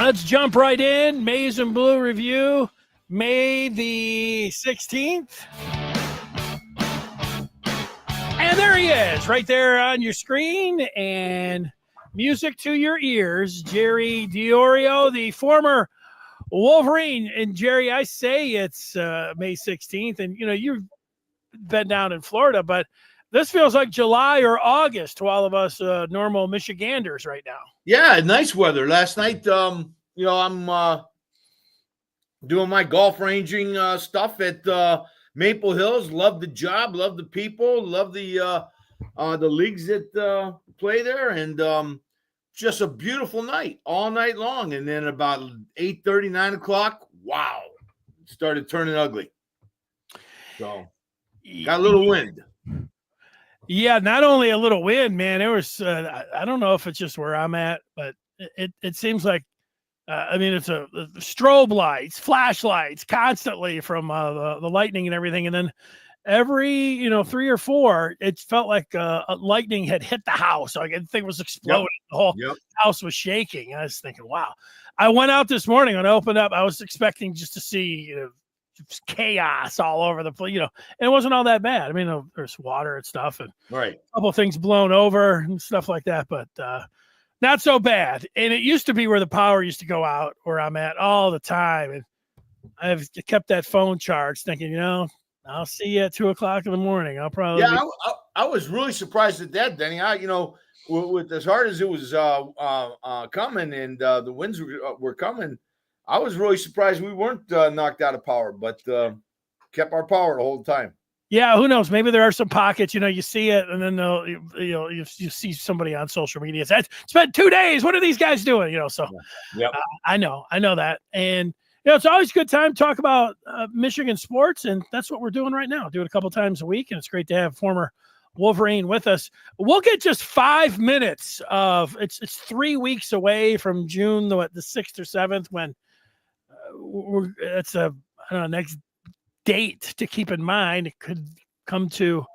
Let's jump right in. Maize and Blue review, May the 16th. And there he is, right there on your screen, and music to your ears. Jerry Diorio, the former Wolverine. And Jerry, I say it's May 16th, and you've been down in Florida, but this feels like July or August to all of us normal Michiganders right now. Yeah, nice weather. Last night, I'm doing my golf ranging stuff at Maple Hills. Love the job, love the people, love the leagues that play there, and just a beautiful night all night long. And then about 8:30, 9 o'clock, wow, it started turning ugly. So got a little wind. Yeah, not only a little wind, man. It was I don't know if it's just where I'm at, but it seems like it's a strobe lights, flashlights constantly from the lightning and everything, and then every 3 or 4, it felt like lightning had hit the house. Like the thing was exploding. Yep. The whole house was shaking. I was thinking, wow. I went out this morning and opened up. I was expecting just to see chaos all over the place, and it wasn't all that bad. I mean, there's water and stuff, and right, a couple of things blown over and stuff like that, but not so bad. And it used to be where the power used to go out where I'm at all the time, and I've kept that phone charged, thinking, I'll see you at 2:00 in the morning. I'll probably I was really surprised at that, Denny. With as hard as it was coming and the winds were coming, I was really surprised we weren't knocked out of power, but kept our power the whole time. Yeah, who knows? Maybe there are some pockets. You see it, and then you see somebody on social media says, "Spent 2 days. What are these guys doing?" So yeah, I know that, and it's always a good time to talk about Michigan sports, and that's what we're doing right now. Do it a couple times a week, and it's great to have former Wolverine with us. We'll get just 5 minutes of it's 3 weeks away from June the 6th or 7th when. It's next date to keep in mind. It could come to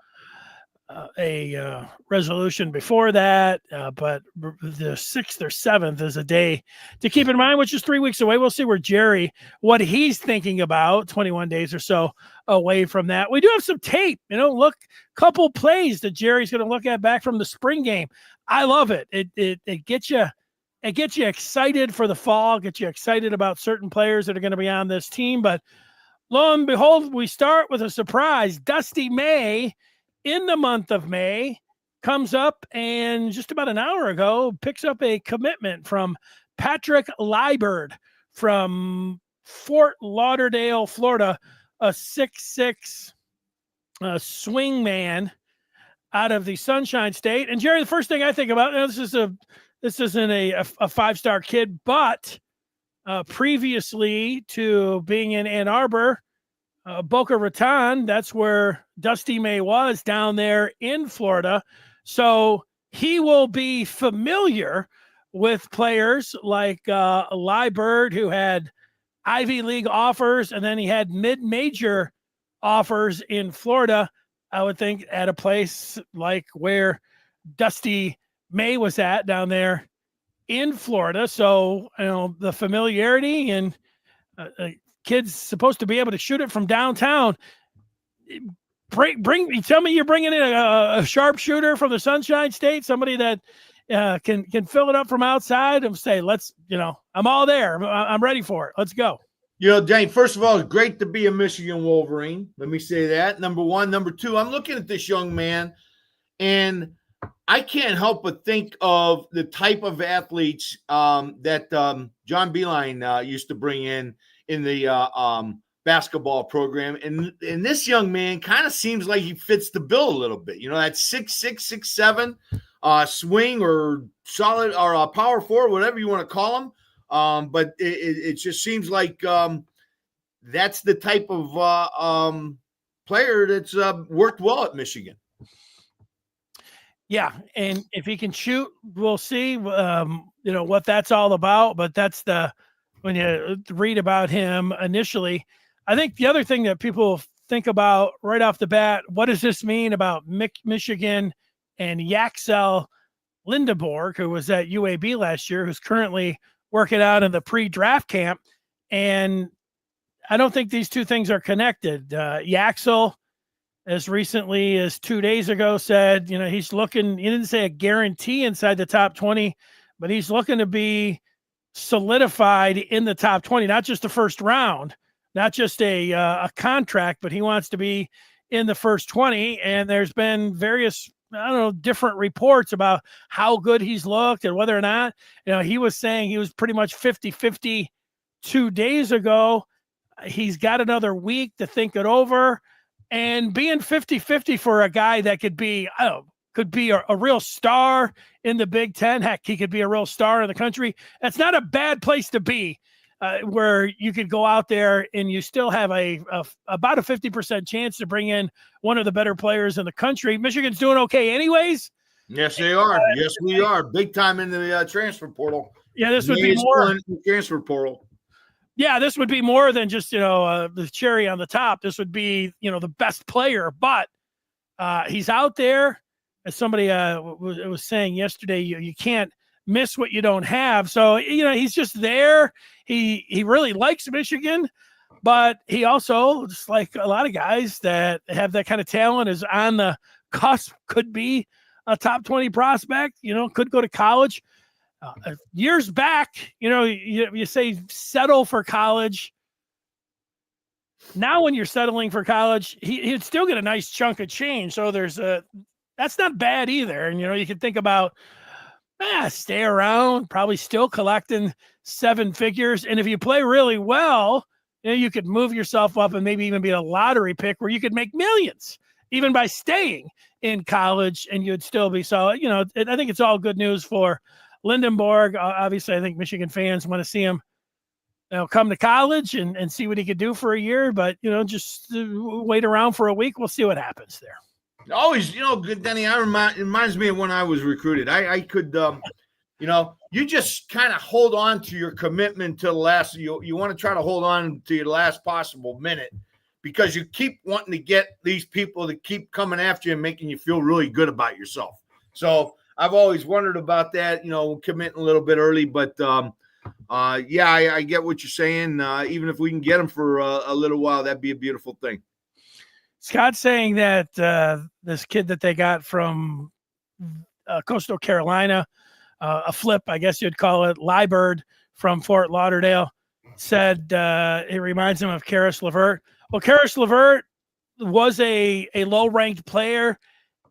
a resolution before that, but the 6th or 7th is a day to keep in mind, which is 3 weeks away. We'll see where Jerry, what he's thinking about 21 days or so away from that. We do have some tape, couple plays that Jerry's going to look at back from the spring game. I love it. It gets you. It gets you excited for the fall, gets you excited about certain players that are going to be on this team. But lo and behold, we start with a surprise. Dusty May, in the month of May, comes up and just about an hour ago picks up a commitment from Patrick Liburd from Fort Lauderdale, Florida, a 6'6" swing man out of the Sunshine State. And Jerry, the first thing I think about, this isn't a 5-star kid, but previously to being in Ann Arbor, Boca Raton, that's where Dusty May was down there in Florida. So he will be familiar with players like Liburd, who had Ivy League offers, and then he had mid-major offers in Florida, I would think, at a place like where Dusty May was at down there in Florida. So, the familiarity and kids supposed to be able to shoot it from downtown. Tell me you're bringing in a sharpshooter from the Sunshine State, somebody that can fill it up from outside and say, I'm all there. I'm ready for it. Let's go. Dane, first of all, it's great to be a Michigan Wolverine. Let me say that. Number one. Number two, I'm looking at this young man, and I can't help but think of the type of athletes that John Beilein used to bring in the basketball program. And this young man kind of seems like he fits the bill a little bit. That 6'6", 6'7", swing or solid or power forward, whatever you want to call him. But it just seems like that's the type of player that's worked well at Michigan. Yeah, and if he can shoot, we'll see, what that's all about. But that's when you read about him initially, I think the other thing that people think about right off the bat, what does this mean about Michigan and Yaxel Lindeborg, who was at UAB last year, who's currently working out in the pre-draft camp. And I don't think these two things are connected. Yaxel, as recently as 2 days ago, said, he's looking, he didn't say a guarantee inside the top 20, but he's looking to be solidified in the top 20, not just the first round, not just a contract, but he wants to be in the first 20. And there's been various, different reports about how good he's looked and whether or not, he was saying he was pretty much 50-50 2 days ago. He's got another week to think it over, and being 50-50 for a guy that could be, a real star in the Big Ten. Heck, he could be a real star in the country. That's not a bad place to be, where you could go out there and you still have about a 50% chance to bring in one of the better players in the country. Michigan's doing okay anyways. Yes, they are. Yes, we are. Big time in the transfer portal. Yeah, this would be more transfer portal. Yeah, this would be more than just, the cherry on the top. This would be, the best player, but he's out there. As somebody was saying yesterday, you can't miss what you don't have. So, he's just there. He really likes Michigan, but he also, just like a lot of guys that have that kind of talent, is on the cusp, could be a top 20 prospect, could go to college. Years back, you say settle for college. Now when you're settling for college, he'd still get a nice chunk of change. So that's not bad either. And, you can think about, stay around, probably still collecting 7 figures. And if you play really well, you could move yourself up and maybe even be a lottery pick where you could make millions, even by staying in college, and you'd still be. So, I think it's all good news for Lindenborg. Obviously, I think Michigan fans want to see him come to college and see what he could do for a year. But, just wait around for a week. We'll see what happens there. Always, Denny, it reminds me of when I was recruited. I could, you just kind of hold on to your commitment to the last. You want to try to hold on to your last possible minute, because you keep wanting to get these people to keep coming after you and making you feel really good about yourself. So I've always wondered about that, committing a little bit early. But, I get what you're saying. Even if we can get them for a little while, that'd be a beautiful thing. Scott's saying that this kid that they got from Coastal Carolina, a flip, I guess you'd call it, Liburd from Fort Lauderdale, said it reminds him of Karis LeVert. Well, Karis LeVert was a low-ranked player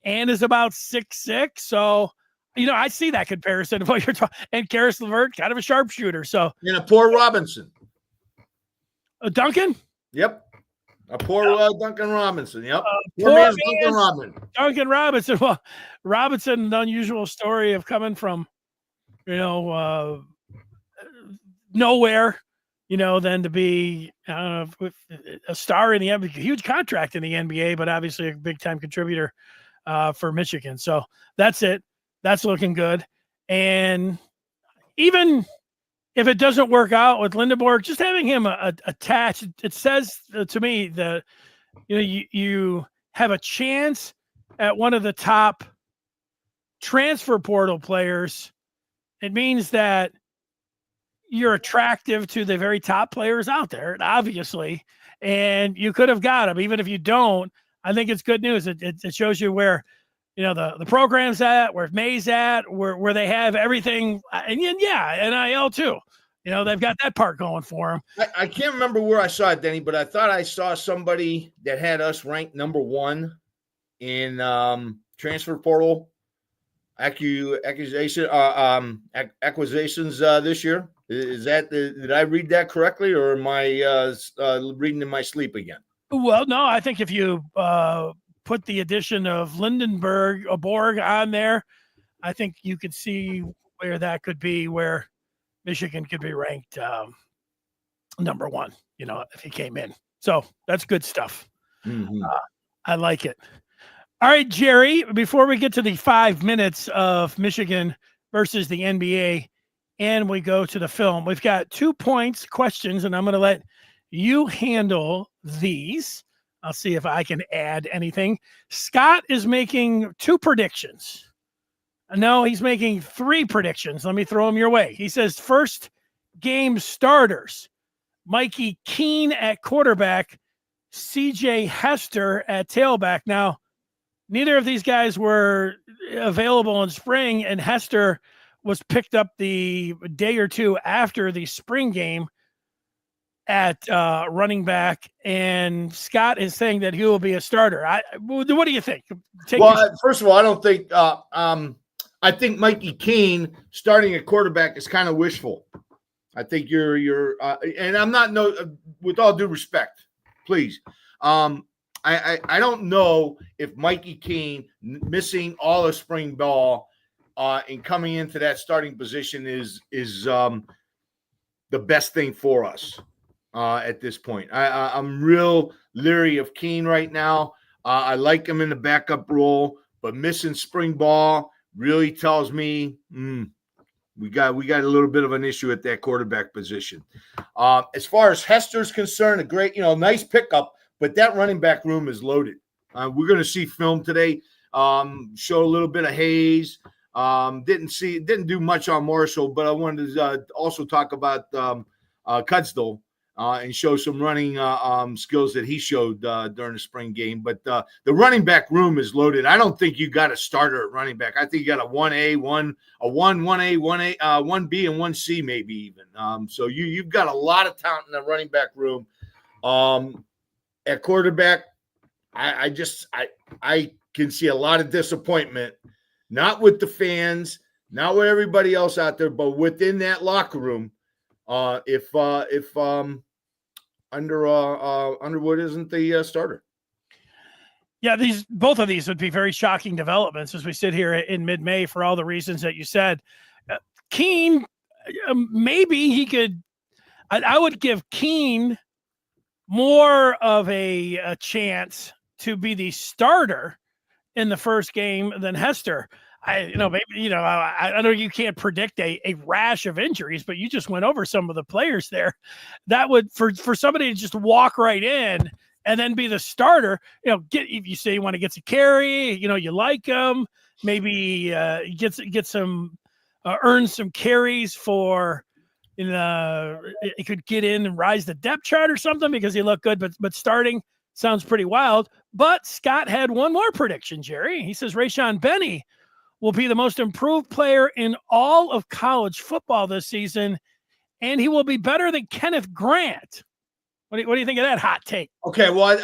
and is about 6'6". So, I see that comparison of what you're talking. And Karis LeVert, kind of a sharpshooter. So, and a poor Robinson. Duncan? Yep. A poor Duncan Robinson. Yep. Poor man's Duncan Robinson. Duncan Robinson. Well, Robinson, an unusual story of coming from, nowhere, then to be, a star in the NBA, huge contract in the NBA, but obviously a big time contributor for Michigan. So that's it. That's looking good. And even if it doesn't work out with Lindenborg, just having him attached, it says to me that, you have a chance at one of the top transfer portal players. It means that you're attractive to the very top players out there, obviously, and you could have got them. Even if you don't, I think it's good news. It shows you where, the program's at, where May's at, where they have everything. And NIL too. They've got that part going for them. I can't remember where I saw it, Denny, but I thought I saw somebody that had us ranked number 1 in transfer portal acquisitions this year. Is that did I read that correctly, or am I reading in my sleep again? Well, no, I think if you put the addition of Borg on there, I think you could see where that could be, where Michigan could be ranked number 1, if he came in. So that's good stuff. Mm-hmm. I like it. All right, Jerry, before we get to the 5 minutes of Michigan versus the NBA and we go to the film, we've got 2 points questions, and I'm going to let you handle these. I'll see if I can add anything. Scott is making 2 predictions. No, he's making 3 predictions. Let me throw them your way. He says first game starters: Mikey Keene at quarterback, CJ Hester at tailback. Now, neither of these guys were available in spring, and Hester was picked up the day or two after the spring game at running back, and Scott is saying that he will be a starter. What do you think? First of all, I don't think I think Mikey Keene starting at quarterback is kind of wishful. I think you're and I'm not with all due respect, please. I don't know if Mikey Keene missing all of spring ball and coming into that starting position is the best thing for us at this point. I'm real leery of Keene right now. I like him in the backup role, but missing spring ball really tells me we got a little bit of an issue at that quarterback position. As far as Hester's concerned, a great, nice pickup, but that running back room is loaded. We're going to see film today. Show a little bit of Hayes. Didn't do much on Marshall, but I wanted to also talk about Cudsdale and show some running skills that he showed during the spring game. But the running back room is loaded. I don't think you got a starter at running back. I think you got a 1A, 1B, and 1C maybe even. So you've got a lot of talent in the running back room. At quarterback, I can see a lot of disappointment, not with the fans, not with everybody else out there, but within that locker room. If Underwood isn't the starter. Yeah, both of these would be very shocking developments as we sit here in mid-May for all the reasons that you said. Keene, maybe he could. I would give Keene more of a chance to be the starter in the first game than Hester. I know you can't predict a rash of injuries, but you just went over some of the players there. That would for somebody to just walk right in and then be the starter. If you say you want to get some carry, you like him, maybe get some earn some carries for. He could get in and rise the depth chart or something because he looked good, but starting sounds pretty wild. But Scott had one more prediction, Jerry. He says Rayshawn Benny will be the most improved player in all of college football this season, and he will be better than Kenneth Grant. What do you think of that hot take? Okay, well,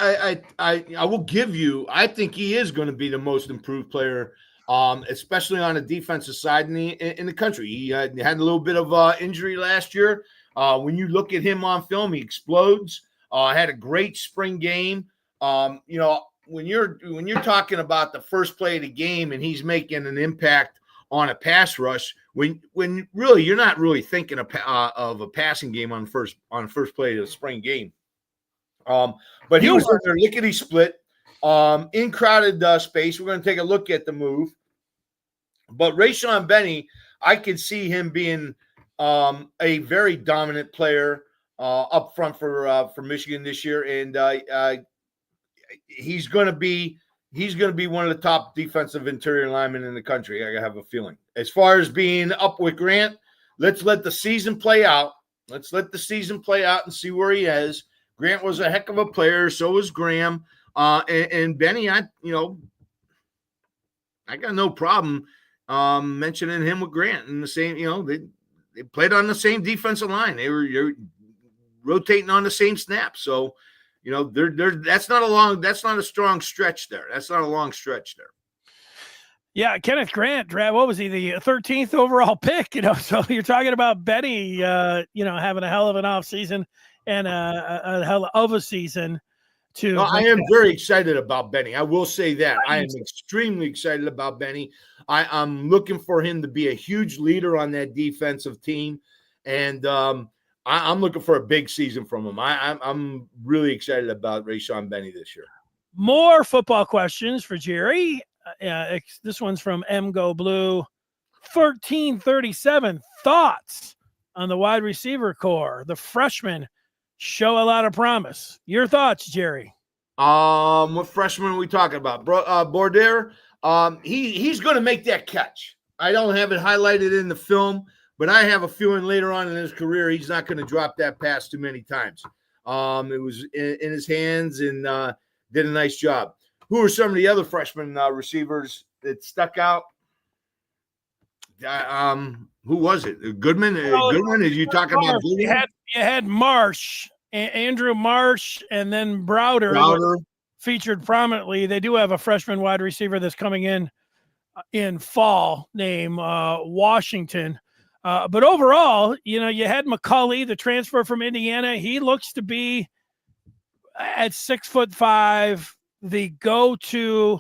I will give you. I think he is going to be the most improved player, especially on the defensive side in the country. He had a little bit of injury last year. When you look at him on film, he explodes. Had a great spring game. When you're talking about the first play of the game and he's making an impact on a pass rush, when really you're not really thinking of a passing game on first play of the spring game. But he was in there lickety split in crowded space. We're going to take a look at the move. But Rayshawn Benny, I could see him being a very dominant player up front for Michigan this year, and he's going to be one of the top defensive interior linemen in the country. I have a feeling. As far as being up with Grant, let's let the season play out. Let's let the season play out and see where he is. Grant was a heck of a player. So was Graham. And Benny, I got no problem mentioning him with Grant in the same, they played on the same defensive line. They were rotating on the same snap. So, that's not a strong stretch there. That's not a long stretch there. Yeah, Kenneth Grant, what was he, the 13th overall pick? So you're talking about Benny, having a hell of an offseason and a hell of a season. I am very excited about Benny. I will say that. I am extremely excited about Benny. I'm looking for him to be a huge leader on that defensive team, and I'm looking for a big season from him. I'm really excited about Rayshawn Benny this year. More football questions for Jerry. This one's from M Go Blue 1337. Thoughts on the wide receiver core? The freshmen show a lot of promise. Your thoughts, Jerry? What freshman are we talking about? Border. He's going to make that catch. I don't have it highlighted in the film, but I have a feeling later on in his career he's not going to drop that pass too many times. It was in his hands and did a nice job. Who are some of the other freshman receivers that stuck out? Who was it? Goodman? Goodman? Are you talking about Goodman? You had Marsh, Andrew Marsh, and then Browder. Featured prominently. They do have a freshman wide receiver that's coming in fall named Washington. But overall, you had McCulley, the transfer from Indiana. He looks to be at 6'5", the go-to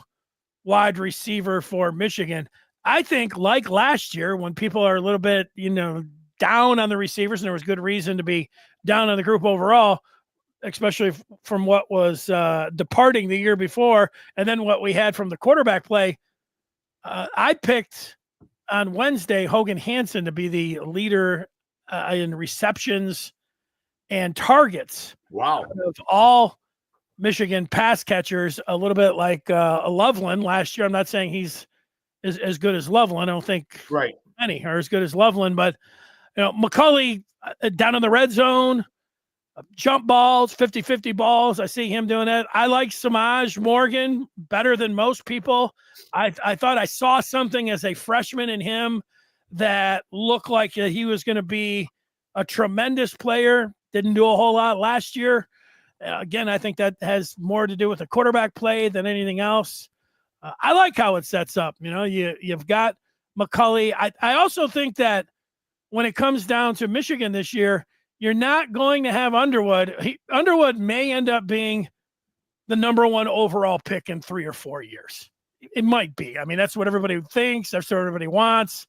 wide receiver for Michigan. I think, like last year, when people are a little bit, down on the receivers, and there was good reason to be down on the group overall, especially from what was departing the year before, and then what we had from the quarterback play. I picked on Wednesday Hogan Hansen to be the leader in receptions and targets. Wow. Of all Michigan pass catchers, a little bit like Loveland last year. I'm not saying he's as good as Loveland. I don't think any are as good as Loveland, but McCulley down in the red zone, jump balls, 50-50 balls. I see him doing that. I like Samaj Morgan better than most people. I thought I saw something as a freshman in him that looked like he was going to be a tremendous player. Didn't do a whole lot last year. Again, I think that has more to do with the quarterback play than anything else. I like how it sets up. You've got McCulley. I also think that when it comes down to Michigan this year, you're not going to have Underwood. Underwood may end up being the number 1 overall pick in 3 or 4 years. It might be. I mean, that's what everybody thinks. That's what everybody wants.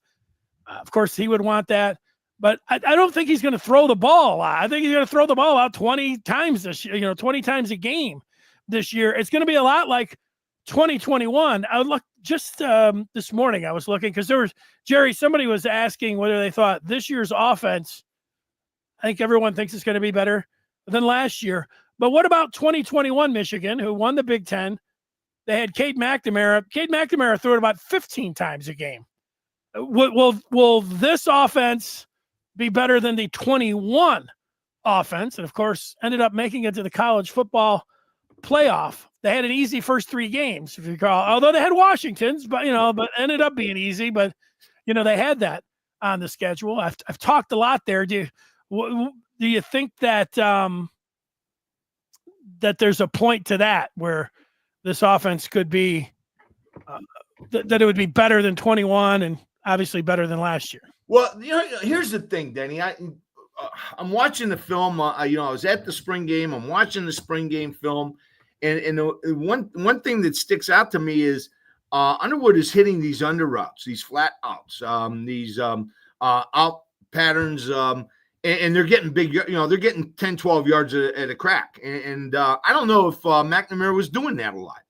Of course, he would want that. But I don't think he's going to throw the ball a lot. I think he's going to throw the ball out 20 times this year, 20 times a game this year. It's going to be a lot like 2021. I would look just this morning. I was looking because there was somebody was asking whether they thought this year's offense. I think everyone thinks it's going to be better than last year. But what about 2021 Michigan, who won the Big Ten? They had Cade McNamara. Cade McNamara threw it about 15 times a game. Will this offense be better than the 21 offense? And of course, ended up making it to the college football playoff. They had an easy first 3 games, if you recall, although they had Washington's, but ended up being easy. But they had that on the schedule. I've talked a lot there. Do you think that that there's a point to that where this offense could be that it would be better than 21 and obviously better than last year? Well, here's the thing, Denny. I'm watching the film. I was at the spring game. I'm watching the spring game film, and the one thing that sticks out to me is Underwood is hitting these under routes, these flat outs, these out patterns. And they're getting big, they're getting 10, 12 yards at a crack. And I don't know if McNamara was doing that a lot.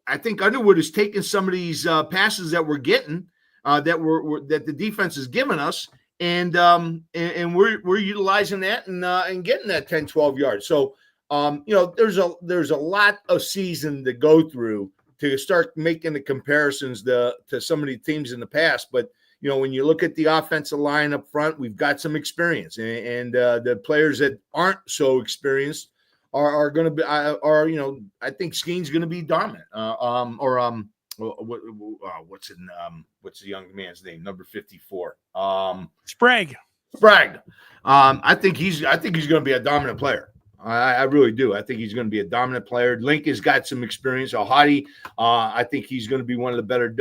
I think Underwood is taking some of these passes that we're getting, that the defense is giving us, and we're utilizing that and getting that 10, 12 yards. So, there's a lot of season to go through to start making the comparisons to some of the teams in the past. But when you look at the offensive line up front, we've got some experience, and the players that aren't so experienced are going to be, I think Skeen's going to be dominant. What's the young man's name? Number 54. Sprague. I think he's going to be a dominant player. I really do. I think he's going to be a dominant player. Link has got some experience. Hadi, I think he's going to be one of the better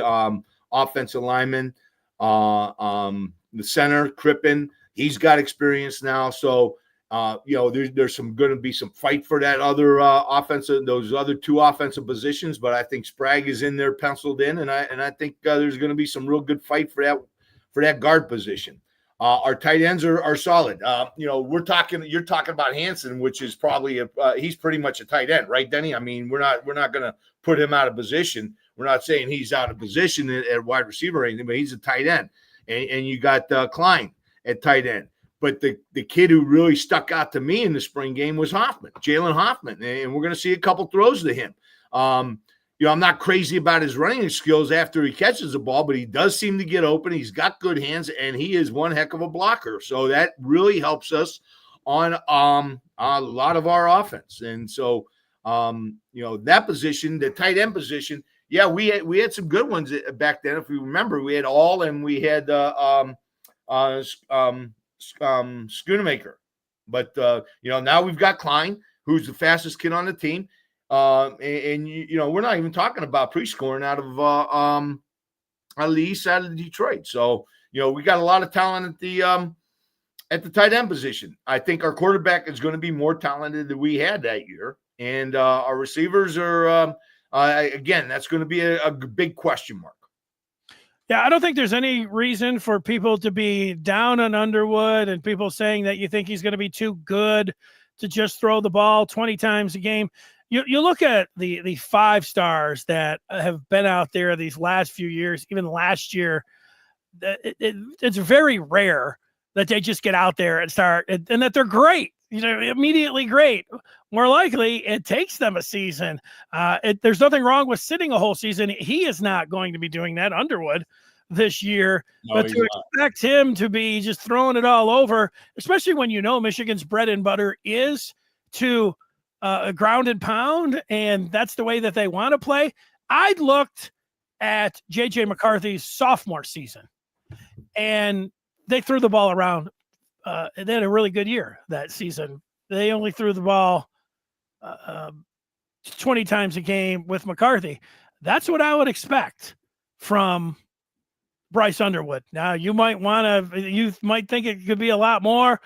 offensive linemen. The center, Crippen, he's got experience now. So, there's going to be some fight for that other those other 2 offensive positions. But I think Sprague is in there penciled in, and I think there's going to be some real good fight for that guard position. Our tight ends are solid. You're talking about Hansen, which is probably he's pretty much a tight end, right, Denny? I mean, we're not going to put him out of position. We're not saying he's out of position at wide receiver or anything, but he's a tight end. And you got Klein at tight end. But the kid who really stuck out to me in the spring game was Jalen Hoffman. And we're going to see a couple throws to him. I'm not crazy about his running skills after he catches the ball, but he does seem to get open. He's got good hands, and he is one heck of a blocker. So that really helps us on a lot of our offense. And so, that position, the tight end position, yeah, we had some good ones back then. If you remember, we had All and we had Schoonamaker. But now we've got Klein, who's the fastest kid on the team. And we're not even talking about pre-scoring out of the east side of Detroit. So, we got a lot of talent at the tight end position. I think our quarterback is going to be more talented than we had that year. And our receivers are, again, that's going to be a big question mark. Yeah, I don't think there's any reason for people to be down on Underwood and people saying that you think he's going to be too good to just throw the ball 20 times a game. You look at the 5 stars that have been out there these last few years, even last year, it's very rare that they just get out there and start and that they're great, immediately great. More likely it takes them a season. There's nothing wrong with sitting a whole season. He is not going to be doing that, Underwood, this year. No, but to expect him to be just throwing it all over, especially when Michigan's bread and butter is to a ground and pound, and that's the way that they want to play. I looked at J.J. McCarthy's sophomore season, and they threw the ball around. They had a really good year that season. They only threw the ball 20 times a game with McCarthy. That's what I would expect from Bryce Underwood. Now, you might think it could be a lot more.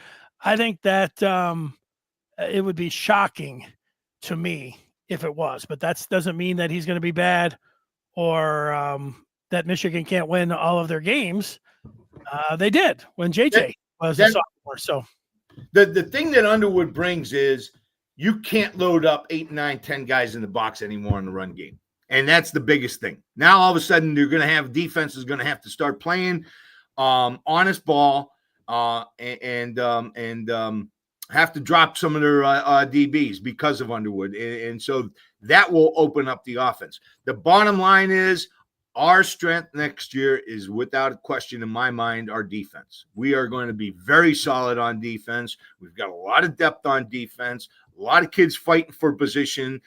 I think that it would be shocking to me if it was, but that doesn't mean that he's going to be bad or that Michigan can't win all of their games. They did when JJ was a sophomore. So the thing that Underwood brings is you can't load up 8, 9, 10 guys in the box anymore in the run game. And that's the biggest thing. Now, all of a sudden, you're going to have defense is going to have to start playing honest ball and have to drop some of their DBs because of Underwood. And so that will open up the offense. The bottom line is our strength next year is without a question in my mind, our defense. We are going to be very solid on defense. We've got a lot of depth on defense, a lot of kids fighting for position.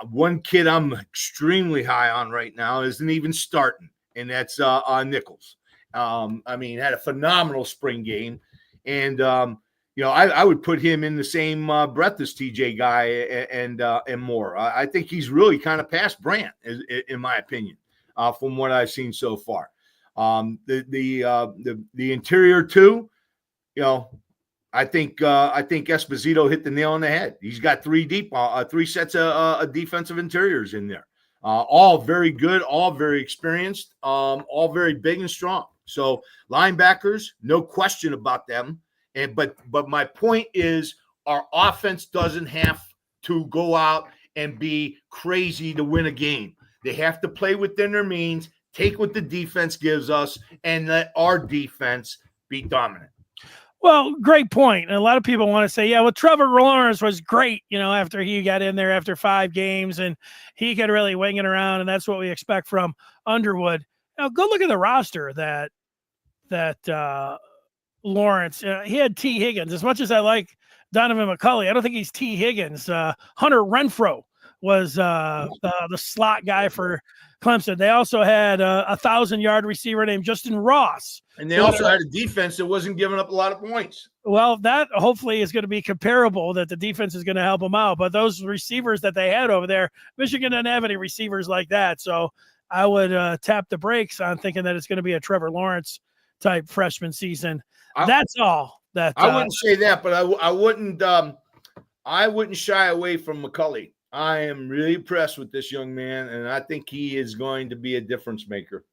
One kid I'm extremely high on right now isn't even starting, and that's Nichols. Had a phenomenal spring game. And, I would put him in the same breath as TJ Guy and more. I think he's really kind of past Brandt, in my opinion, from what I've seen so far. The interior too, I think Esposito hit the nail on the head. He's got 3 sets of defensive interiors in there, all very good, all very experienced, all very big and strong. So linebackers, no question about them. But my point is our offense doesn't have to go out and be crazy to win a game. They have to play within their means, take what the defense gives us, and let our defense be dominant. Well, great point. And a lot of people want to say, yeah, well, Trevor Lawrence was great, after he got in there after 5 games and he could really wing it around. And that's what we expect from Underwood. Now, go look at the roster that Lawrence, he had T. Higgins. As much as I like Donovan McCulley, I don't think he's T. Higgins. Hunter Renfrow was the slot guy for Clemson. They also had a 1,000-yard receiver named Justin Ross. And they also had a defense that wasn't giving up a lot of points. Well, that hopefully is going to be comparable, that the defense is going to help them out. But those receivers that they had over there, Michigan didn't have any receivers like that. So I would tap the brakes on thinking that it's going to be a Trevor Lawrence type freshman season. That's all. That I wouldn't say that, but I wouldn't shy away from McCulley. I am really impressed with this young man, and I think he is going to be a difference maker.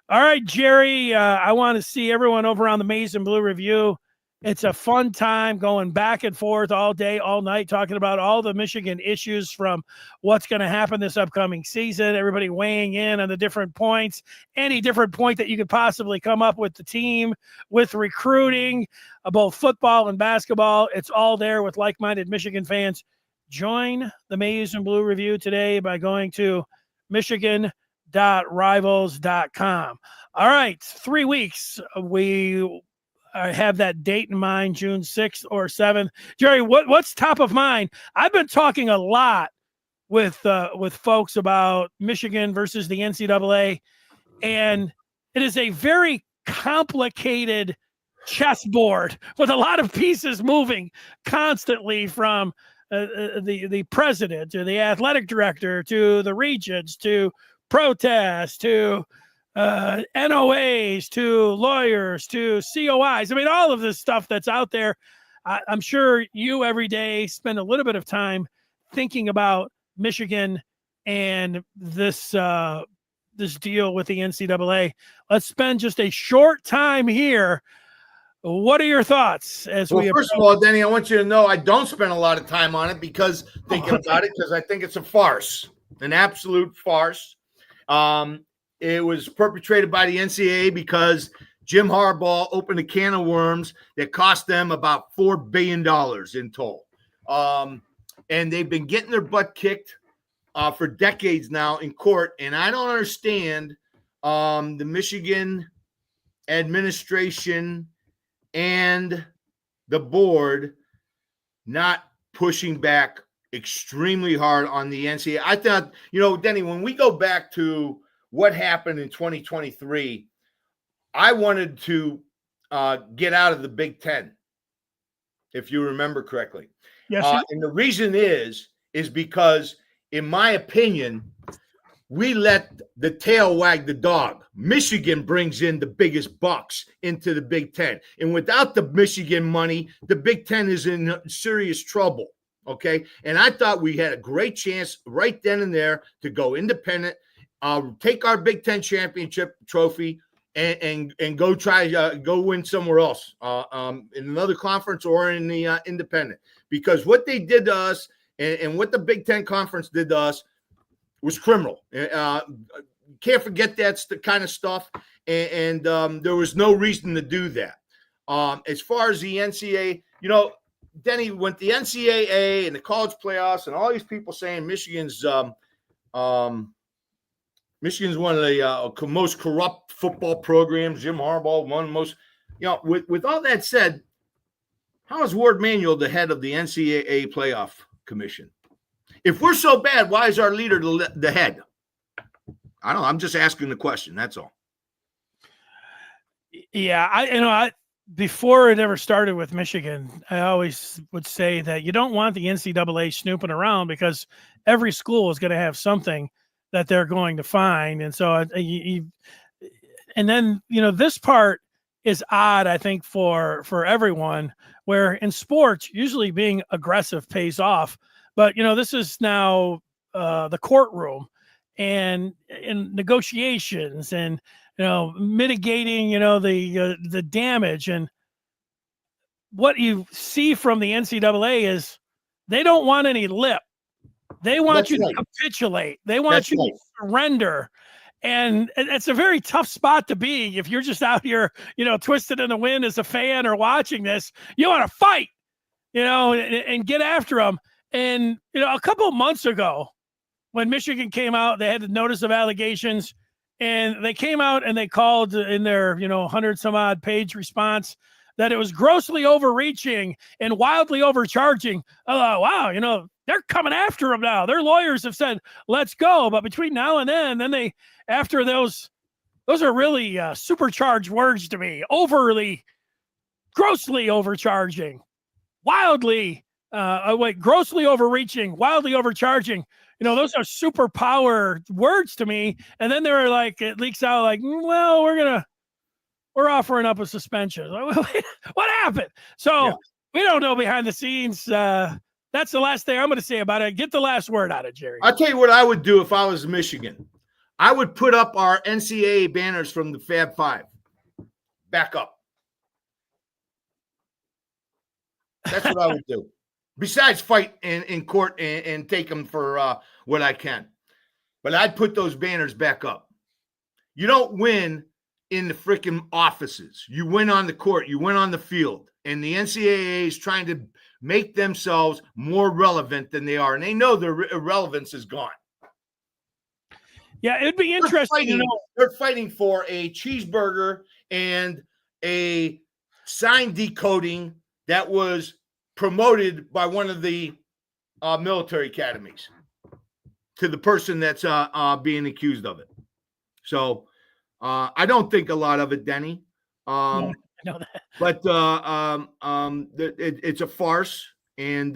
All right, Jerry, I want to see everyone over on the Maize and Blue Review. It's a fun time going back and forth all day, all night, talking about all the Michigan issues from what's going to happen this upcoming season, everybody weighing in on the different points, any different point that you could possibly come up with the team, with recruiting, both football and basketball. It's all there with like-minded Michigan fans. Join the Maize and Blue Review today by going to michigan.rivals.com. All right, 3 weeks. We have that date in mind, June 6th or 7th. Jerry, what's top of mind? I've been talking a lot with folks about Michigan versus the NCAA, and it is a very complicated chessboard with a lot of pieces moving constantly, from the president to the athletic director to the regents to protests to NOAs to lawyers to COIs. I mean, all of this stuff that's out there. I'm sure you every day spend a little bit of time thinking about Michigan and this deal with the NCAA. Let's spend just a short time here. What are your thoughts as we? First of all, Denny, I want you to know I don't spend a lot of time on it because I think it's a farce, an absolute farce. It was perpetrated by the NCAA because Jim Harbaugh opened a can of worms that cost them about $4 billion in total. And they've been getting their butt kicked for decades now in court. And I don't understand the Michigan administration and the board not pushing back extremely hard on the NCAA. I thought, Denny, when we go back to what happened in 2023, I wanted to get out of the Big Ten, if you remember correctly. Yes. And the reason is because, in my opinion, we let the tail wag the dog. Michigan brings in the biggest bucks into the Big Ten. And without the Michigan money, the Big Ten is in serious trouble, okay? And I thought we had a great chance right then and there to go independent, take our Big Ten championship trophy, and go go win somewhere else in another conference or in the independent. Because what they did to us and what the Big Ten Conference did to us was criminal. Can't forget that's the kind of stuff. And there was no reason to do that. As far as the NCAA, Denny, went the NCAA and the college playoffs and all these people saying Michigan's one of the most corrupt football programs. Jim Harbaugh, one of the most, with all that said, how is Ward Manuel the head of the NCAA playoff commission? If we're so bad, why is our leader the head? I don't know. I'm just asking the question. That's all. Yeah, before it ever started with Michigan, I always would say that you don't want the NCAA snooping around because every school is going to have something that they're going to find. And so, and then, this part is odd, I think, for everyone, where in sports, usually being aggressive pays off. But, this is now the courtroom and in negotiations and, mitigating, the damage. And what you see from the NCAA is they don't want any lip. They want That's you right. to capitulate. They want That's you right. to surrender. And it's a very tough spot to be if you're just out here, twisted in the wind as a fan or watching this. You want to fight, and get after them. And, a couple of months ago, when Michigan came out, they had the notice of allegations, and they came out and they called in their, 100 some odd page response that it was grossly overreaching and wildly overcharging. Wow, they're coming after them now. Their lawyers have said, let's go. But between now and then they, after those are really supercharged words to me. Grossly overcharging, grossly overreaching, wildly overcharging. Those are superpower words to me. And then they were like, it leaks out like, well, we're offering up a suspension. What happened? So yeah. We don't know behind the scenes. That's the last thing I'm going to say about it. Get the last word out of Jerry. I'll tell you what I would do if I was Michigan. I would put up our NCAA banners from the Fab Five. Back up. That's what I would do. Besides fight in court and take them for what I can. But I'd put those banners back up. You don't win in the freaking offices. You win on the court. You win on the field. And the NCAA is trying to make themselves more relevant than they are. And they know their irrelevance is gone. Yeah, it'd be interesting to know. They're fighting for a cheeseburger and a sign decoding that was promoted by one of the military academies to the person that's being accused of it. So I don't think a lot of it, Denny. No, I know that. But it's a farce. And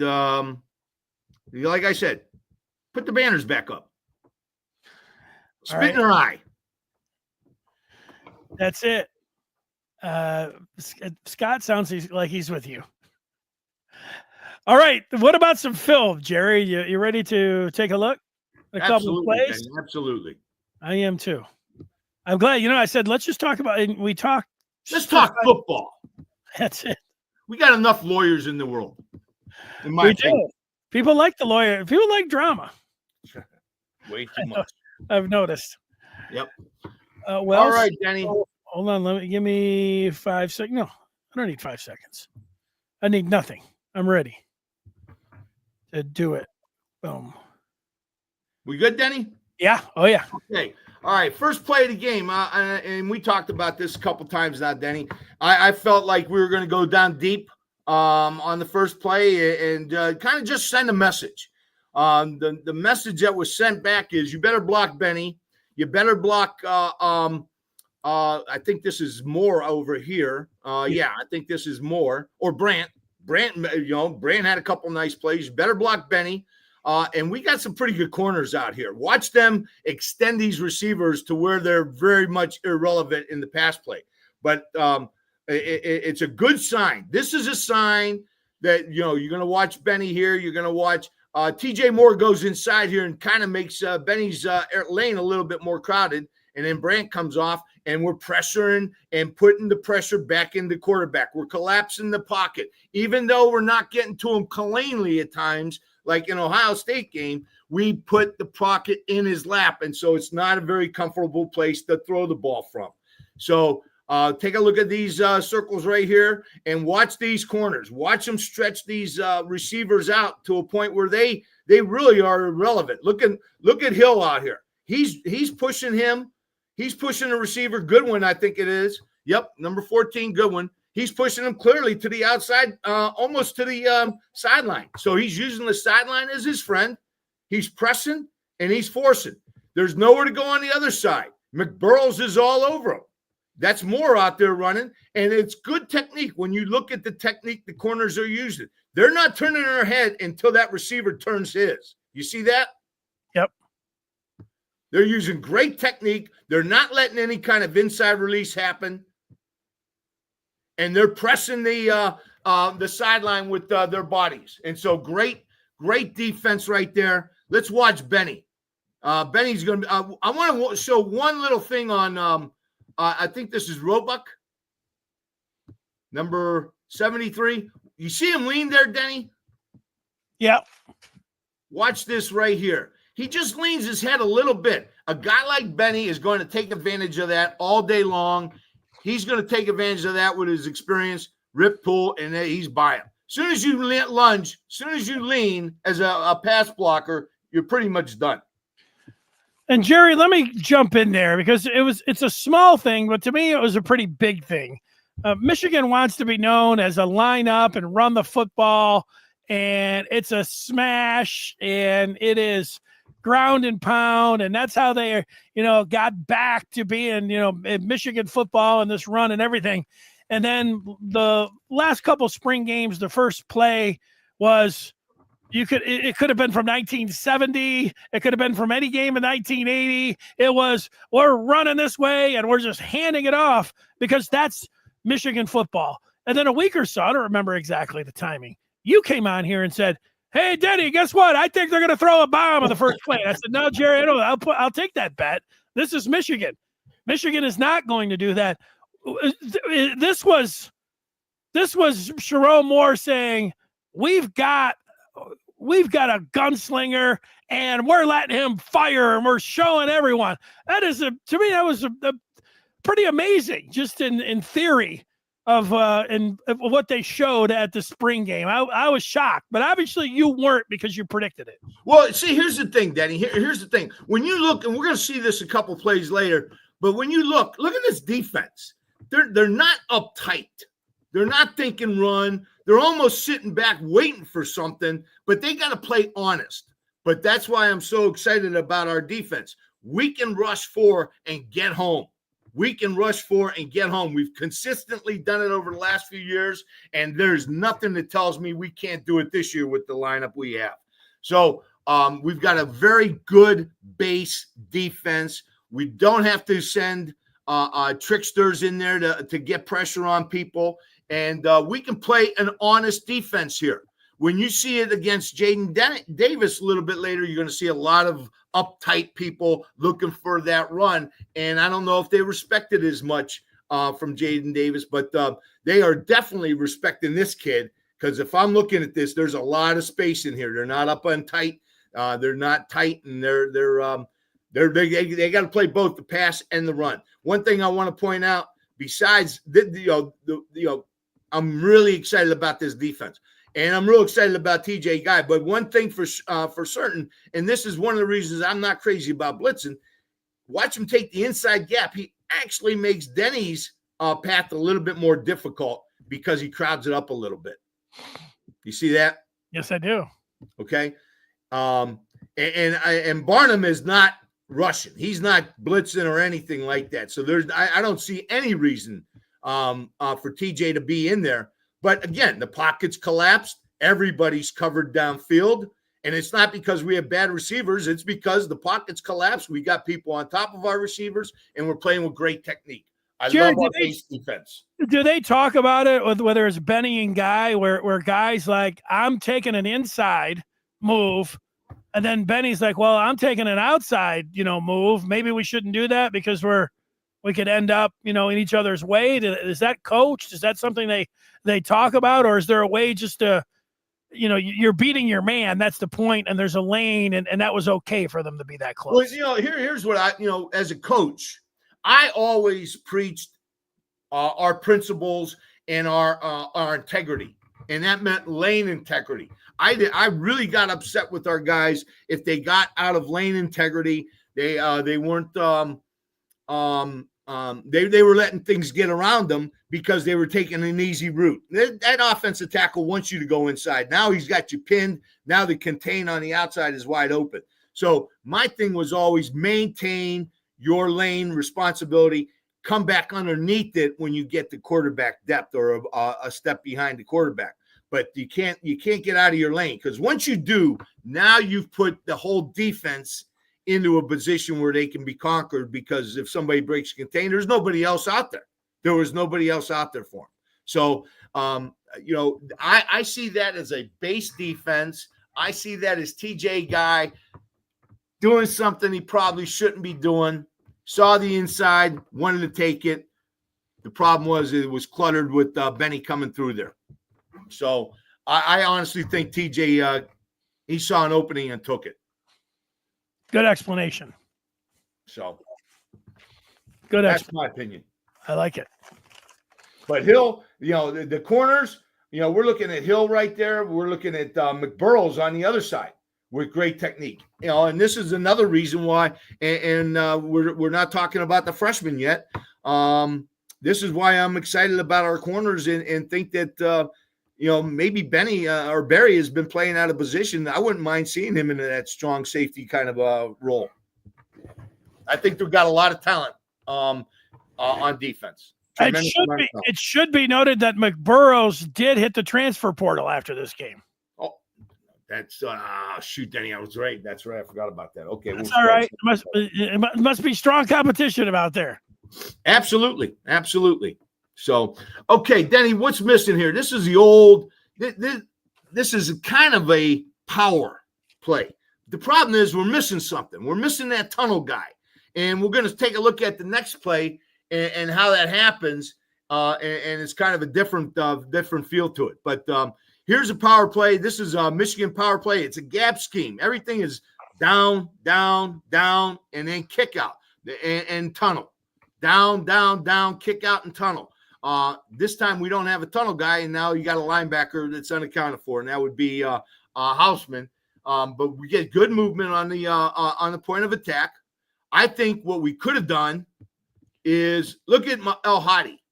like I said, put the banners back up. Spit in her eye. That's it. Scott sounds like he's with you. All right. What about some film, Jerry? You ready to take a look at a couple of plays? Danny, absolutely. I am too. I'm glad. I said, let's just talk about it. We talked. Let's talk football. That's it. We got enough lawyers in the world. We do. People like the lawyer. People like drama. Way too much. I've noticed. Yep. All right, Denny. Hold on. Give me 5 seconds. No, I don't need 5 seconds. I need nothing. I'm ready to do it. Boom. We good, Denny? Yeah. Oh, yeah. Okay. All right. First play of the game. And we talked about this a couple times now, Denny. I felt like we were going to go down deep on the first play and kind of just send a message. The message that was sent back is you better block Benny. You better block I think this is Moore over here. Yeah, I think this is Moore or Brandt. Brandt had a couple nice plays. You better block Benny. And we got some pretty good corners out here. Watch them extend these receivers to where they're very much irrelevant in the pass play. But it's a good sign. This is a sign that, you're going to watch Benny here. You're going to watch TJ Moore goes inside here and kind of makes Benny's lane a little bit more crowded. And then Brandt comes off, and we're pressuring and putting the pressure back into quarterback. We're collapsing the pocket. Even though we're not getting to him cleanly at times, like in Ohio State game, we put the pocket in his lap. And so it's not a very comfortable place to throw the ball from. So take a look at these circles right here and watch these corners. Watch them stretch these receivers out to a point where they really are irrelevant. Look at Hill out here. He's pushing him. He's pushing the receiver. Goodwin, I think it is. Yep, number 14, Goodwin. He's pushing him clearly to the outside, almost to the sideline. So he's using the sideline as his friend. He's pressing and he's forcing. There's nowhere to go on the other side. McBurrows is all over him. That's Moore out there running, and it's good technique. When you look at the technique the corners are using, they're not turning their head until that receiver turns his. You see that? Yep. They're using great technique. They're not letting any kind of inside release happen. And they're pressing the sideline with their bodies. And so great defense right there. Let's watch Benny. Benny's going to be I want to show one little thing on I think this is Roebuck, number 73. You see him lean there, Denny? Yeah. Watch this right here. He just leans his head a little bit. A guy like Benny is going to take advantage of that all day long. He's going to take advantage of that with his experience, rip, pull, and he's by him. As soon as you lunge, as soon as you lean as a pass blocker, you're pretty much done. And Jerry, let me jump in there because it's a small thing, but to me it was a pretty big thing. Michigan wants to be known as a line up and run the football, and it's a smash, and it is ground and pound, and that's how they, got back to being, Michigan football and this run and everything. And then the last couple spring games, the first play was it could have been from 1970. It could have been from any game in 1980. It was, we're running this way and we're just handing it off because that's Michigan football. And then a week or so, I don't remember exactly the timing, you came on here and said, "Hey, Denny, guess what? I think they're going to throw a bomb on the first play." I said, "No, Jerry, I don't. I'll take that bet. This is Michigan. Michigan is not going to do that." This was Sherrone Moore saying, "We've got a gunslinger, and we're letting him fire, and we're showing everyone." That is to me, that was a pretty amazing, just in theory. of what they showed at the spring game. I was shocked, but obviously you weren't because you predicted it. Well, see, here's the thing, Denny. Here's the thing. When you look, and we're going to see this a couple plays later, but when you look at this defense. They're not uptight. They're not thinking run. They're almost sitting back waiting for something, but they got to play honest. But that's why I'm so excited about our defense. We can rush for and get home. We can rush for and get home. We've consistently done it over the last few years, and there's nothing that tells me we can't do it this year with the lineup we have. So we've got a very good base defense. We don't have to send tricksters in there to get pressure on people, and we can play an honest defense here. When you see it against Jaden Davis a little bit later, you're going to see a lot of uptight people looking for that run, and I don't know if they respect it as much from Jaden Davis, but they are definitely respecting this kid, because if I'm looking at this, there's a lot of space in here. They're not up on tight. They're not tight, and they got to play both the pass and the run. One thing I want to point out, besides I'm really excited about this defense, and I'm real excited about TJ Guy. But one thing for certain, and this is one of the reasons I'm not crazy about blitzing. Watch him take the inside gap. He actually makes Denny's path a little bit more difficult because he crowds it up a little bit. You see that? Yes, I do. Okay, and Barnum is not rushing. He's not blitzing or anything like that. So I don't see any reason for TJ to be in there. But again, the pocket's collapsed. Everybody's covered downfield. And it's not because we have bad receivers. It's because the pocket's collapsed. We got people on top of our receivers, and we're playing with great technique. I love our base defense. Do they talk about it, whether it's Benny and Guy, where Guy's like, I'm taking an inside move, and then Benny's like, well, I'm taking an outside, move. Maybe we shouldn't do that because we could end up, in each other's way. Is that coached? Is that something they talk about, or is there a way just to, you're beating your man? That's the point, and there's a lane, and that was okay for them to be that close. Well, here's what as a coach, I always preached our principles and our integrity, and that meant lane integrity. I really got upset with our guys if they got out of lane integrity. They weren't they were letting things get around them because they were taking an easy route. That offensive tackle wants you to go inside. Now he's got you pinned. Now the contain on the outside is wide open. So my thing was always maintain your lane responsibility. Come back underneath it when you get the quarterback depth or a step behind the quarterback. But you can't get out of your lane, because once you do, now you've put the whole defense into a position where they can be conquered, because if somebody breaks contain, there's nobody else out there. There was nobody else out there for them. So, I see that as a base defense. I see that as TJ Guy doing something he probably shouldn't be doing. Saw the inside, wanted to take it. The problem was it was cluttered with Benny coming through there. So I honestly think TJ, he saw an opening and took it. Good explanation. So good. That's my opinion. I like it. But Hill, the corners, we're looking at Hill right there. We're looking at McBurrows on the other side with great technique. And this is another reason why, and we're not talking about the freshmen yet. This is why I'm excited about our corners and think that maybe Benny or Barry has been playing out of position. I wouldn't mind seeing him in that strong safety kind of role. I think they've got a lot of talent on defense. It should be noted that McBurrows did hit the transfer portal after this game. Oh, that's shoot, Denny, I was right. That's right. I forgot about that. Okay, that's all right. It must be strong competition out there. Absolutely. So, okay, Denny, what's missing here? This is the old. This is kind of a power play. The problem is we're missing something. We're missing that tunnel guy, and we're going to take a look at the next play and how that happens. And it's kind of a different feel to it. But here's a power play. This is a Michigan power play. It's a gap scheme. Everything is down, down, down, and then kick out and tunnel. Down, down, down, kick out and tunnel. This time we don't have a tunnel guy, and now you got a linebacker that's unaccounted for, and that would be Houseman. But we get good movement on the point of attack. I think what we could have done is look at El Hadi.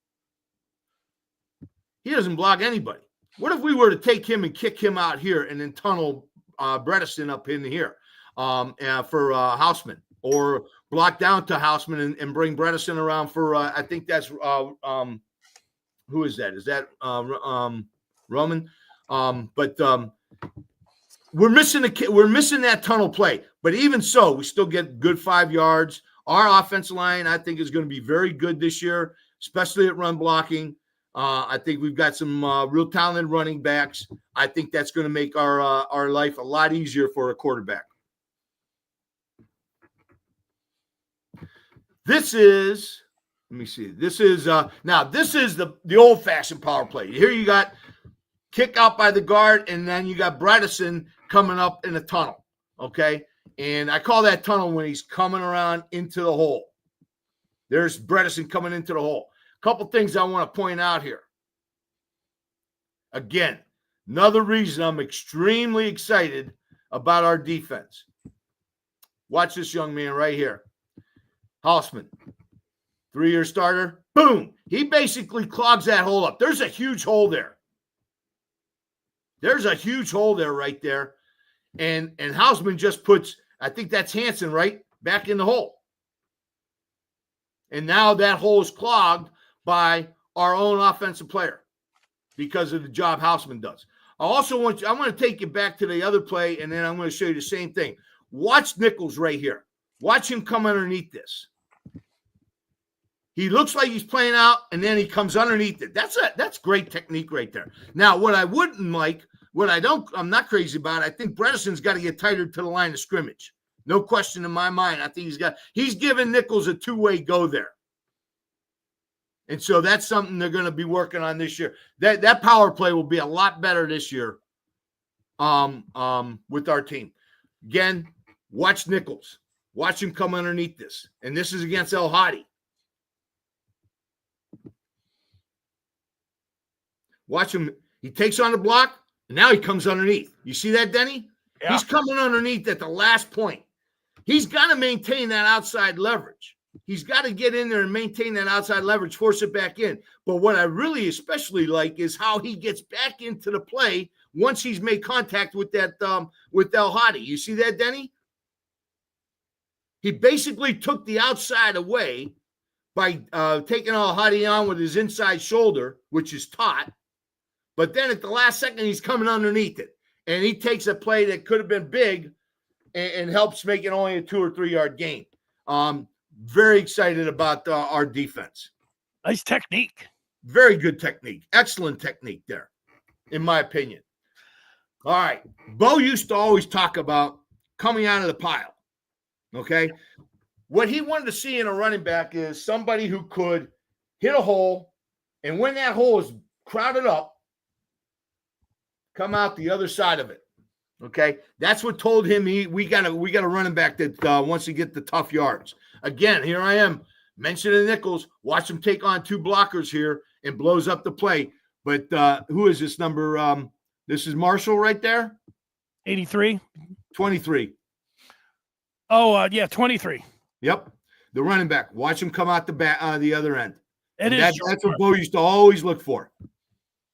He doesn't block anybody. What if we were to take him and kick him out here and then tunnel Bredesen up in here for Houseman, or block down to Houseman and bring Bredesen around for I think that's who is that? Is that Roman? We're missing that tunnel play. But even so, we still get good 5 yards. Our offensive line, I think, is going to be very good this year, especially at run blocking. I think we've got some real talented running backs. I think that's going to make our life a lot easier for a quarterback. This is, let me see. This is now this is the old-fashioned power play. Here you got kick out by the guard, and then you got Bredesen coming up in the tunnel. Okay, and I call that tunnel when he's coming around into the hole. There's Bredesen coming into the hole. Couple things I want to point out here. Again, another reason I'm extremely excited about our defense. Watch this young man right here. Houseman, 3-year starter. Boom. He basically clogs that hole up. There's a huge hole there. There's a huge hole there right there. And Houseman just puts, I think that's Hansen, right? Back in the hole. And now that hole is clogged by our own offensive player because of the job Houseman does. I want to take you back to the other play, and then I'm going to show you the same thing. Watch Nichols right here. Watch him come underneath this. He looks like he's playing out, and then he comes underneath it. That's great technique right there. Now, what I wouldn't like, I'm not crazy about, I think Bredesen's got to get tighter to the line of scrimmage. No question in my mind. I think he's giving Nichols a two-way go there. And so that's something they're going to be working on this year. That power play will be a lot better this year with our team. Again, watch Nichols. Watch him come underneath this. And this is against El Hadi. Watch him. He takes on the block, and now he comes underneath. You see that, Denny? Yeah. He's coming underneath at the last point. He's got to maintain that outside leverage. He's got to get in there and maintain that outside leverage, force it back in. But what I really especially like is how he gets back into the play once he's made contact with that with El Hadi. You see that, Denny? He basically took the outside away by taking El Hadi on with his inside shoulder, which is taut. But then at the last second, he's coming underneath it. And he takes a play that could have been big and helps make it only a 2 or 3 yard gain. Very excited about our defense. Nice technique. Very good technique. Excellent technique there, in my opinion. All right. Bo used to always talk about coming out of the pile. Okay. What he wanted to see in a running back is somebody who could hit a hole, and when that hole is crowded up, come out the other side of it. Okay. That's what told him we got a running back that wants to get the tough yards. Again, here I am mentioning Nichols. Watch him take on 2 blockers here and blows up the play. But who is this number? This is Marshall right there? 83? 23. Oh, yeah, 23. Yep. The running back. Watch him come out the other end. That's what Bo used to always look for.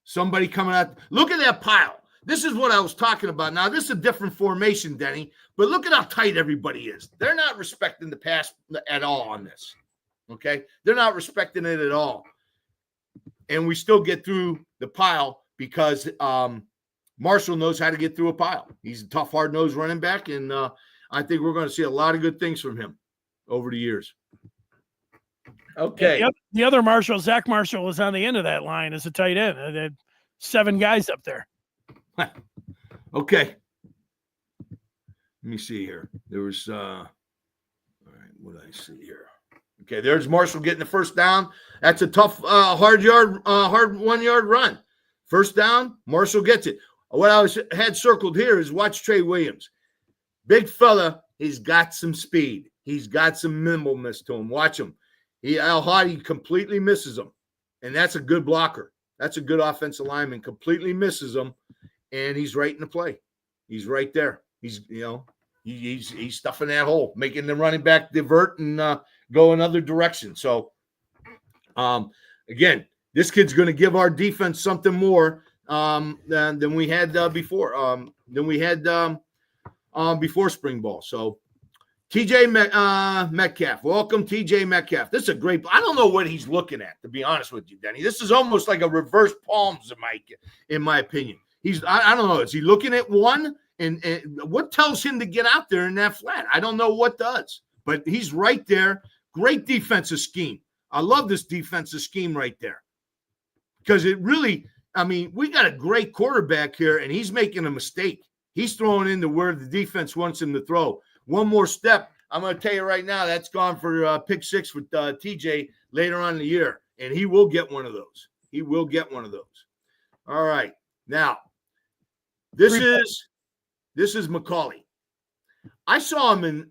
Somebody coming out. Look at that pile. This is what I was talking about. Now, this is a different formation, Denny, but look at how tight everybody is. They're not respecting the pass at all on this, okay? They're not respecting it at all. And we still get through the pile because Marshall knows how to get through a pile. He's a tough, hard-nosed running back, and I think we're going to see a lot of good things from him over the years. Okay. The other Marshall, Zach Marshall, was on the end of that line as a tight end. They had 7 guys up there. Okay. Let me see here. There was all right, what did I see here? Okay, there's Marshall getting the first down. That's a tough hard 1 yard run. First down, Marshall gets it. What I had circled here is watch Trey Williams. Big fella, he's got some speed. He's got some nimbleness to him. Watch him. El Hadi completely misses him. And that's a good blocker. That's a good offensive lineman. Completely misses him, and he's right in the play. He's right there. He's stuffing that hole, making the running back divert and go another direction. So, again, this kid's going to give our defense something more than we had before. Before spring ball. So, TJ Metcalf. Welcome, TJ Metcalf. This is a great – I don't know what he's looking at, to be honest with you, Denny. This is almost like a reverse palms in my opinion. I don't know. Is he looking at one? And what tells him to get out there in that flat? I don't know what does. But he's right there. Great defensive scheme. I love this defensive scheme right there. Because it really – I mean, we got a great quarterback here, and he's making a mistake. He's throwing into where the defense wants him to throw. One more step, I'm going to tell you right now, that's gone for pick 6 with TJ later on in the year, and he will get one of those. He will get one of those. All right. Now, this is McCauley. I saw him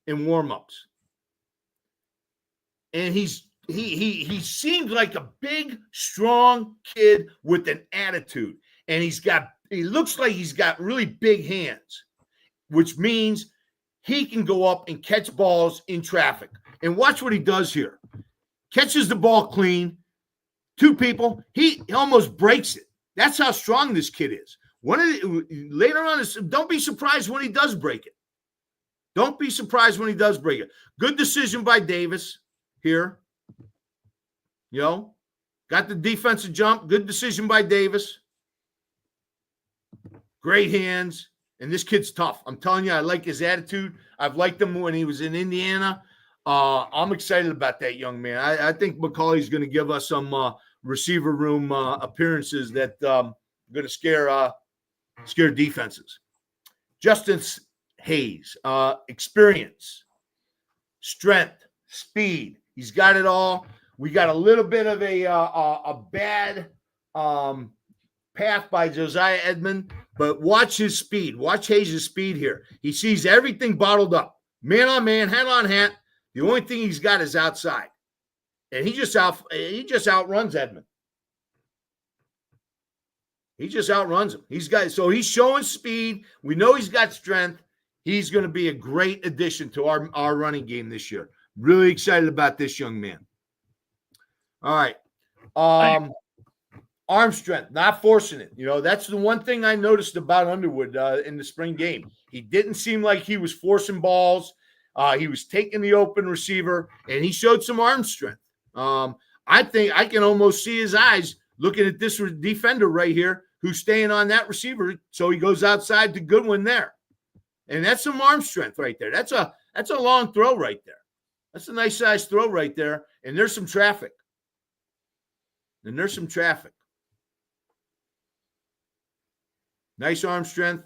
in warm-ups, and he seemed like a big, strong kid with an attitude, and he looks like he's got really big hands, which means he can go up and catch balls in traffic. And watch what he does here. Catches the ball clean. 2 people. He almost breaks it. That's how strong this kid is. Later on, don't be surprised when he does break it. Don't be surprised when he does break it. Good decision by Davis here. Got the defensive jump. Good decision by Davis. Great hands. And this kid's tough. I'm telling you, I like his attitude. I've liked him when he was in Indiana. I'm excited about that young man. I think McCauley's going to give us some receiver room appearances that going to scare defenses. Justin Hayes, experience, strength, speed. He's got it all. We got a little bit of a bad path by Josiah Edmond, but watch his speed. Watch Hayes' speed here. He sees everything bottled up. Man on man, hat on hat. The only thing he's got is outside. And he just outruns Edmond. He just outruns him. So he's showing speed. We know he's got strength. He's going to be a great addition to our running game this year. Really excited about this young man. All right. Arm strength, not forcing it. That's the one thing I noticed about Underwood in the spring game. He didn't seem like he was forcing balls. He was taking the open receiver, and he showed some arm strength. I think I can almost see his eyes looking at this defender right here who's staying on that receiver, so he goes outside to Goodwin there. And that's some arm strength right there. That's a long throw right there. That's a nice size throw right there, and there's some traffic. Nice arm strength.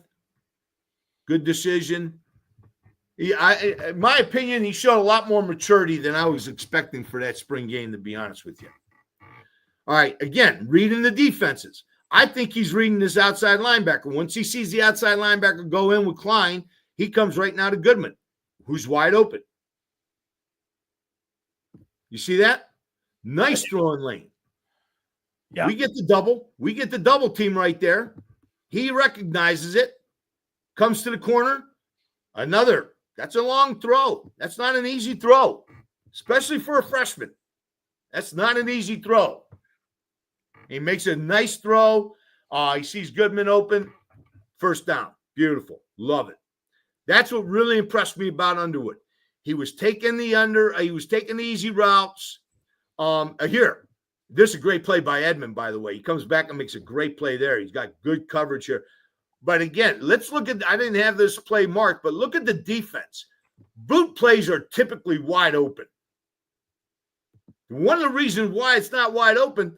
Good decision. In my opinion, he showed a lot more maturity than I was expecting for that spring game, to be honest with you. All right, again, reading the defenses. I think he's reading this outside linebacker. Once he sees the outside linebacker go in with Klein, he comes right now to Goodman, who's wide open. You see that? Nice throwing lane. Yeah. We get the double team right there. He recognizes it, comes to the corner. That's a long throw. That's not an easy throw, especially for a freshman. That's not an easy throw. He makes a nice throw. He sees Goodman open. First down. Beautiful. Love it. That's what really impressed me about Underwood. He was taking the easy routes. Here. This is a great play by Edmond, by the way. He comes back and makes a great play there. He's got good coverage here. But again, let's look at – I didn't have this play marked, but look at the defense. Boot plays are typically wide open. One of the reasons why it's not wide open,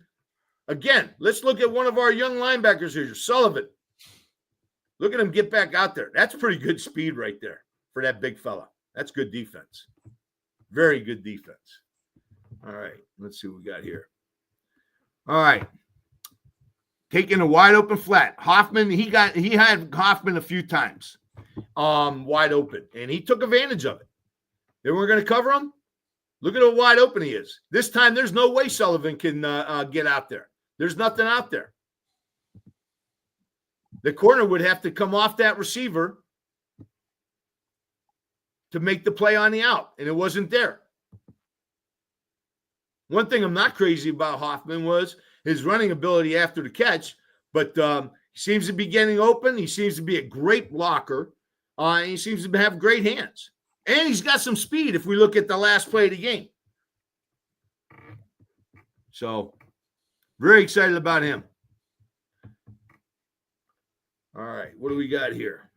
again, let's look at one of our young linebackers here, Sullivan. Look at him get back out there. That's pretty good speed right there for that big fella. That's good defense. Very good defense. All right, let's see what we got here. All right. Taking a wide open flat. Hoffman, he had Hoffman a few times wide open, and he took advantage of it. They weren't going to cover him. Look at how wide open he is. This time, there's no way Sullivan can get out there. There's nothing out there. The corner would have to come off that receiver to make the play on the out, and it wasn't there. One thing I'm not crazy about Hoffman was his running ability after the catch, but he seems to be getting open. He seems to be a great blocker. And he seems to have great hands. And he's got some speed if we look at the last play of the game. So, very excited about him. All right, what do we got here?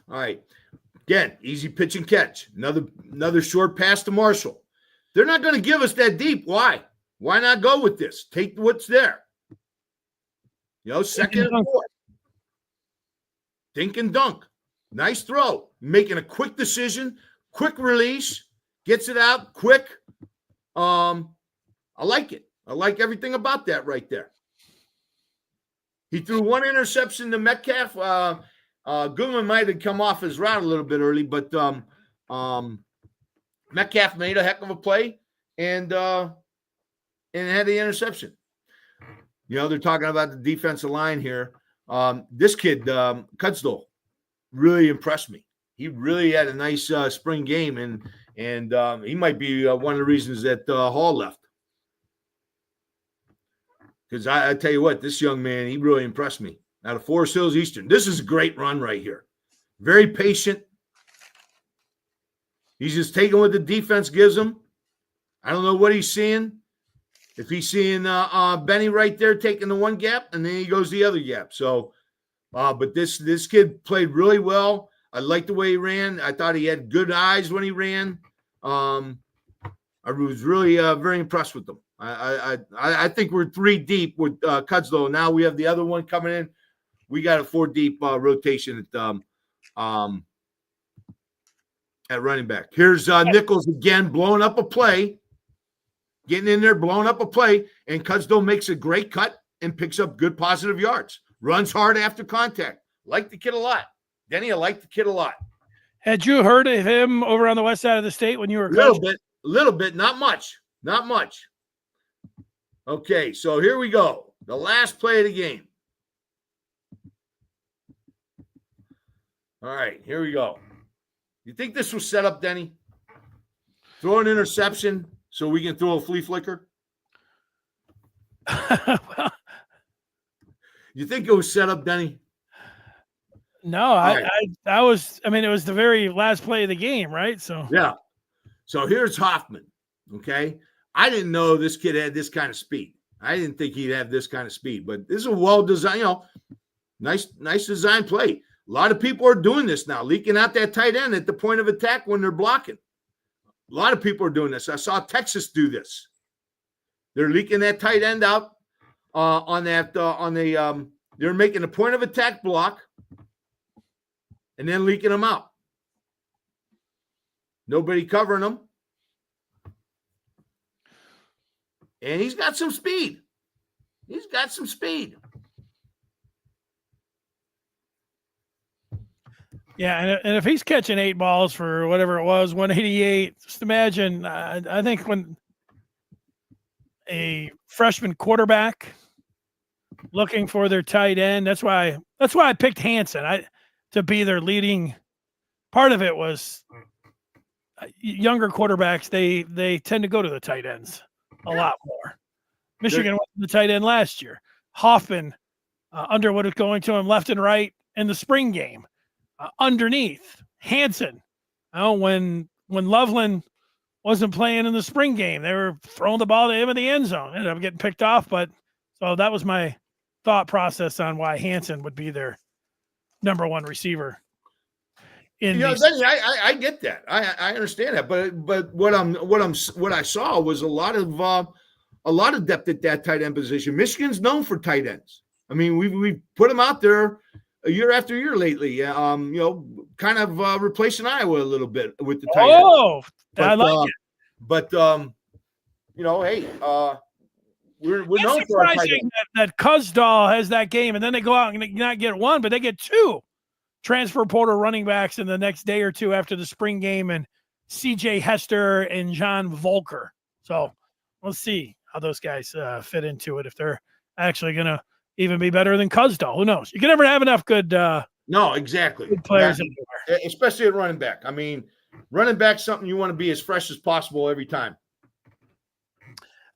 All right. Again, easy pitch and catch. Another short pass to Marshall. They're not going to give us that deep. Why? Why not go with this? Take what's there. Second and fourth. Dink and dunk. Nice throw. Making a quick decision, quick release, gets it out quick. I like it. I like everything about that right there. He threw one interception to Metcalf. Goodman might have come off his route a little bit early, but Metcalf made a heck of a play and had the interception. They're talking about the defensive line here. This kid, Cudsdall, really impressed me. He really had a nice spring game, and he might be one of the reasons that Hall left. Because I tell you what, this young man, he really impressed me. Out of Forest Hills Eastern. This is a great run right here. Very patient. He's just taking what the defense gives him. I don't know what he's seeing. If he's seeing Benny right there taking the one gap, and then he goes the other gap. So, but this kid played really well. I liked the way he ran. I thought he had good eyes when he ran. I was really very impressed with him. I think we're 3 deep with Cudslow. Now we have the other one coming in. We got a 4 deep rotation at running back. Here's Nichols again blowing up a play, getting in there, blowing up a play, and Cudslow makes a great cut and picks up good positive yards. Runs hard after contact. Like the kid a lot. Denny, I like the kid a lot. Had you heard of him over on the west side of the state when you were coaching? Little bit, not much. Okay, so here we go. The last play of the game. All right, here we go. You think this was set up, Denny? Throw an interception so we can throw a flea flicker? Well, you think it was set up, Denny? No, it was the very last play of the game, right? So yeah. So here's Hoffman. Okay. I didn't know this kid had this kind of speed. I didn't think he'd have this kind of speed, but this is a well-designed, nice design play. A lot of people are doing this now, leaking out that tight end at the point of attack when they're blocking. A lot of people are doing this. I saw Texas do this. They're leaking that tight end out they're making a point of attack block and then leaking them out. Nobody covering them. And he's got some speed. Yeah, and if he's catching 8 balls for whatever it was, 188, just imagine, I think when a freshman quarterback looking for their tight end, that's why I picked Hansen to be their leading. Part of it was younger quarterbacks, they tend to go to the tight ends a lot more. Michigan went to the tight end last year. Hoffman, Underwood was going to him left and right in the spring game. Underneath, Hansen. When Loveland wasn't playing in the spring game, they were throwing the ball to him in the end zone. Ended up getting picked off, but so that was my thought process on why Hansen would be their number 1 receiver. I get that. I understand that, but what I saw was a lot of depth at that tight end position. Michigan's known for tight ends. I mean, we put them out there year after year lately. Kind of replacing Iowa a little bit with the tight end. Oh, I like it. But hey, we're known for our tight end. That Cuzdall has that game, and then they go out and not get 1, but they get 2. transfer portal running backs in the next day or two after the spring game, and CJ Hester and John Volker. So we'll see how those guys fit into it, if they're actually going to even be better than Cusdall. Who knows? You can never have enough good no, exactly. good players anywhere. Especially at running back. I mean, running back's something you want to be as fresh as possible every time.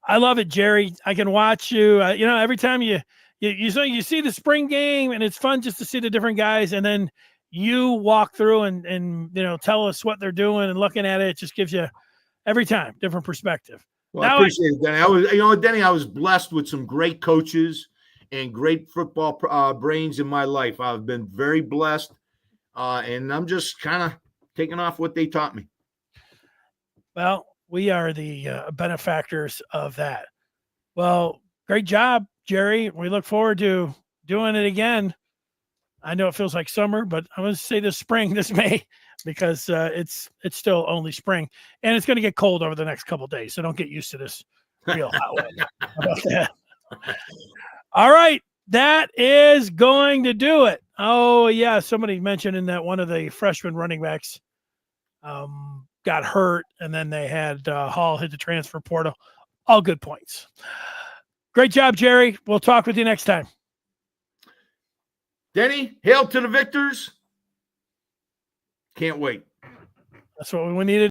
I love it, Jerry. I can watch you. Every time you see the spring game, and it's fun just to see the different guys, and then you walk through and tell us what they're doing and looking at it. It just gives you every time different perspective. Well, I appreciate it, Denny. Denny, I was blessed with some great coaches and great football brains in my life. I've been very blessed, and I'm just kind of taking off what they taught me. Well, we are the benefactors of that. Well, great job, Jerry. We look forward to doing it again. I know it feels like summer, but I'm going to say this May, because it's still only spring, and it's going to get cold over the next couple of days. So don't get used to this real hot weather. How about that? All right. That is going to do it. Oh, yeah. Somebody mentioned in that one of the freshman running backs got hurt, and then they had Hall hit the transfer portal. All good points. Great job, Jerry. We'll talk with you next time. Denny, hail to the victors. Can't wait. That's what we needed.